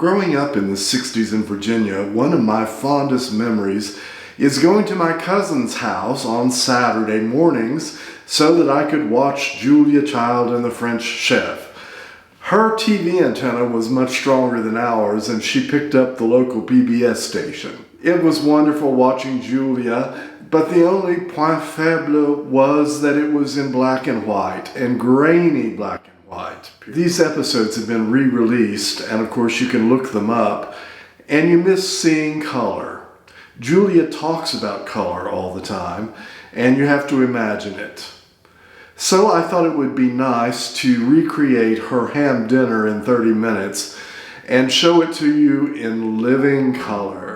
Growing up in the 60s in Virginia, one of my fondest memories is going to my cousin's house on Saturday mornings so that I could watch Julia Child and the French Chef. Her TV antenna was much stronger than ours, and she picked up the local PBS station. It was wonderful watching Julia, but the only point faible was that it was in black and white, and grainy black and white. These episodes have been re-released, and of course you can look them up, and you miss seeing color. Julia talks about color all the time, and you have to imagine it. So I thought it would be nice to recreate her ham dinner in 30 minutes and show it to you in living color.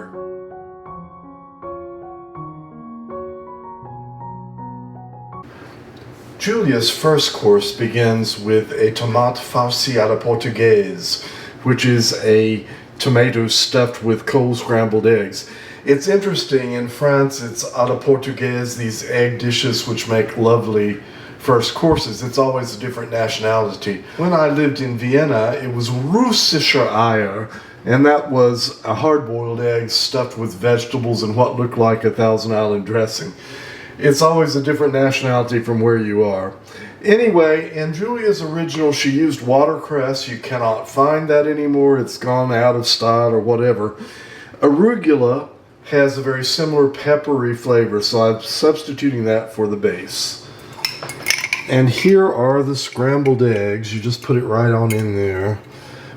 Julia's first course begins with a tomate farcie à la portugaise, which is a tomato stuffed with cold scrambled eggs. It's interesting, in France it's à la portugaise, these egg dishes which make lovely first courses. It's always a different nationality. When I lived in Vienna, it was Russischer Eier, and that was a hard-boiled egg stuffed with vegetables and what looked like a Thousand Island dressing. It's always a different nationality from where you are. Anyway, in Julia's original, she used watercress. You cannot find that anymore. It's gone out of style or whatever. Arugula has a very similar peppery flavor, so I'm substituting that for the base. And here are the scrambled eggs. You just put it right on in there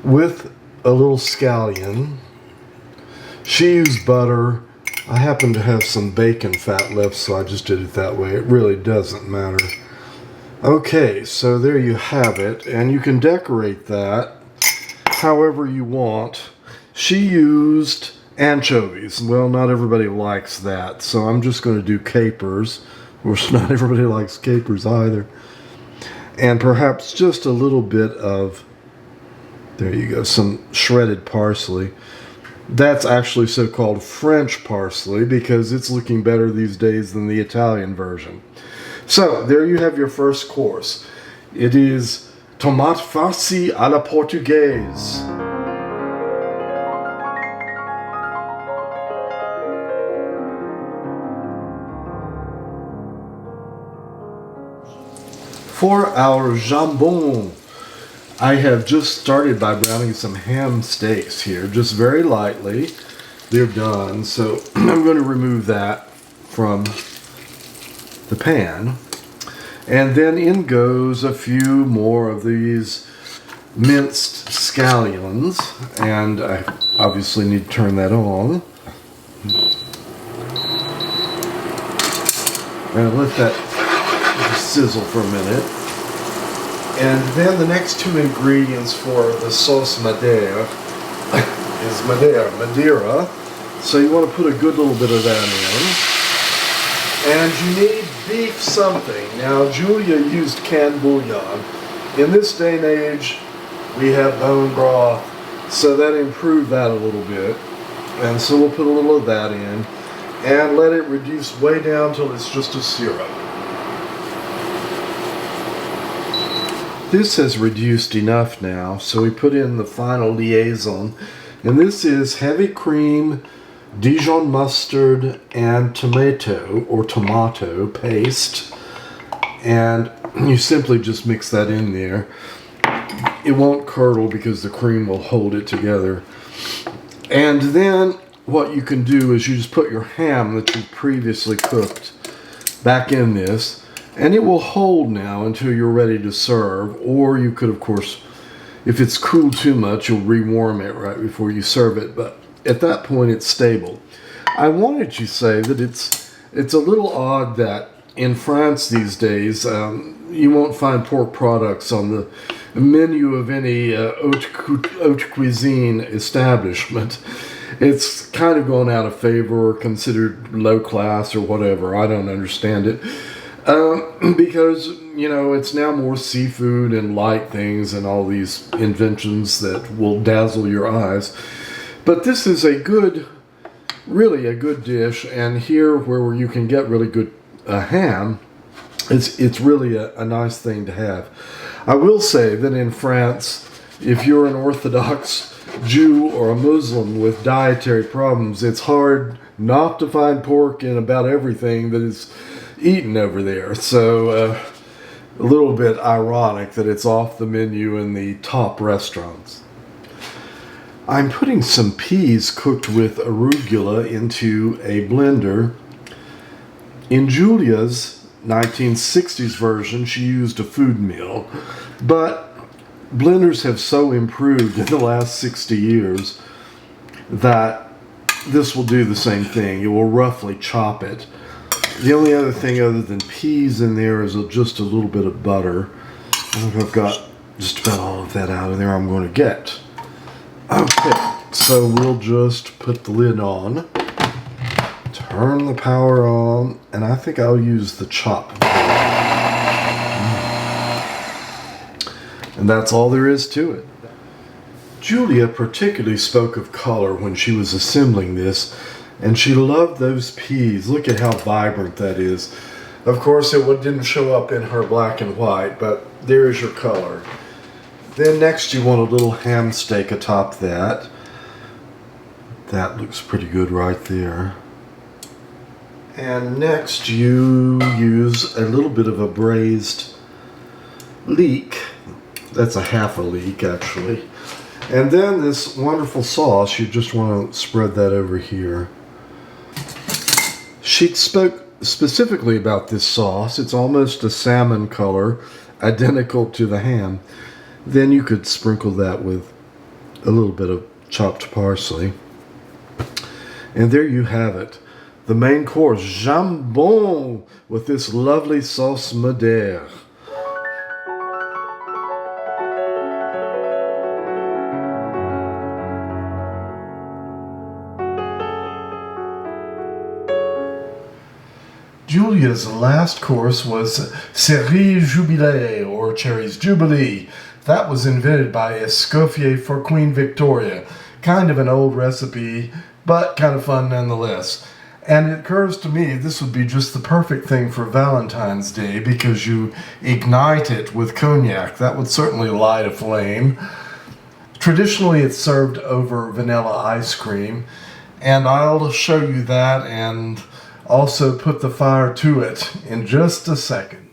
with a little scallion. She used butter. I happen to have some bacon fat left, so I just did it that way. It really doesn't matter. Okay, so there you have it, and you can decorate that however you want. She used anchovies. Well, not everybody likes that, so I'm just going to do capers. Of course, not everybody likes capers either. And perhaps just a little bit of, there you go, some shredded parsley. That's actually so-called French parsley because it's looking better these days than the Italian version. So, there you have your first course. It is tomate farcie à la portugaise. For our jambon, I have just started by browning some ham steaks here, just very lightly. They're done, so I'm going to remove that from the pan. And then in goes a few more of these minced scallions, and I obviously need to turn that on. And let that sizzle for a minute. And then the next two ingredients for the sauce madère is Madeira. So you want to put a good little bit of that in. And you need beef something. Now, Julia used canned bouillon. In this day and age, we have bone broth, so that improved that a little bit. And so we'll put a little of that in and let it reduce way down till it's just a syrup. This has reduced enough now, so we put in the final liaison. And this is heavy cream, Dijon mustard, and tomato paste. And you simply just mix that in there. It won't curdle because the cream will hold it together. And then what you can do is you just put your ham that you previously cooked back in this. And it will hold now until you're ready to serve. Or you could, of course, if it's cooled too much, you'll rewarm it right before you serve it. But at that point, it's stable. I wanted to say that it's a little odd that in France these days, you won't find pork products on the menu of any haute cuisine establishment. It's kind of gone out of favor or considered low class or whatever. I don't understand it. Because, you know, it's now more seafood and light things and all these inventions that will dazzle your eyes. But this is really a good dish, and here where you can get really good ham, it's really a nice thing to have. I will say that in France, if you're an Orthodox Jew or a Muslim with dietary problems, it's hard not to find pork in about everything that is eaten over there. So a little bit ironic that it's off the menu in the top restaurants. I'm putting some peas cooked with arugula into a blender. In Julia's 1960s version, she used a food mill, but blenders have so improved in the last 60 years that this will do the same thing. It will roughly chop it. The only other thing other than peas in there is just a little bit of butter. I think I've got just about all of that out of there I'm going to get. Okay, so we'll just put the lid on, turn the power on, and I think I'll use the chop. And that's all there is to it. Julia particularly spoke of color when she was assembling this, and she loved those peas. Look at how vibrant that is. Of course, it didn't show up in her black and white, but there is your color. Then next you want a little ham steak atop that. That looks pretty good right there. And next you use a little bit of a braised leek. That's a half a leek actually. And then this wonderful sauce, you just want to spread that over here. She spoke specifically about this sauce. It's almost a salmon color, identical to the ham. Then you could sprinkle that with a little bit of chopped parsley. And there you have it. The main course, Jambon, with this lovely sauce madère. Julia's last course was Cerises Jubilee, or Cherries Jubilee. That was invented by Escoffier for Queen Victoria. Kind of an old recipe, but kind of fun nonetheless. And it occurs to me this would be just the perfect thing for Valentine's Day because you ignite it with cognac. That would certainly light a flame. Traditionally, it's served over vanilla ice cream, and I'll show you that and also put the fire to it in just a second.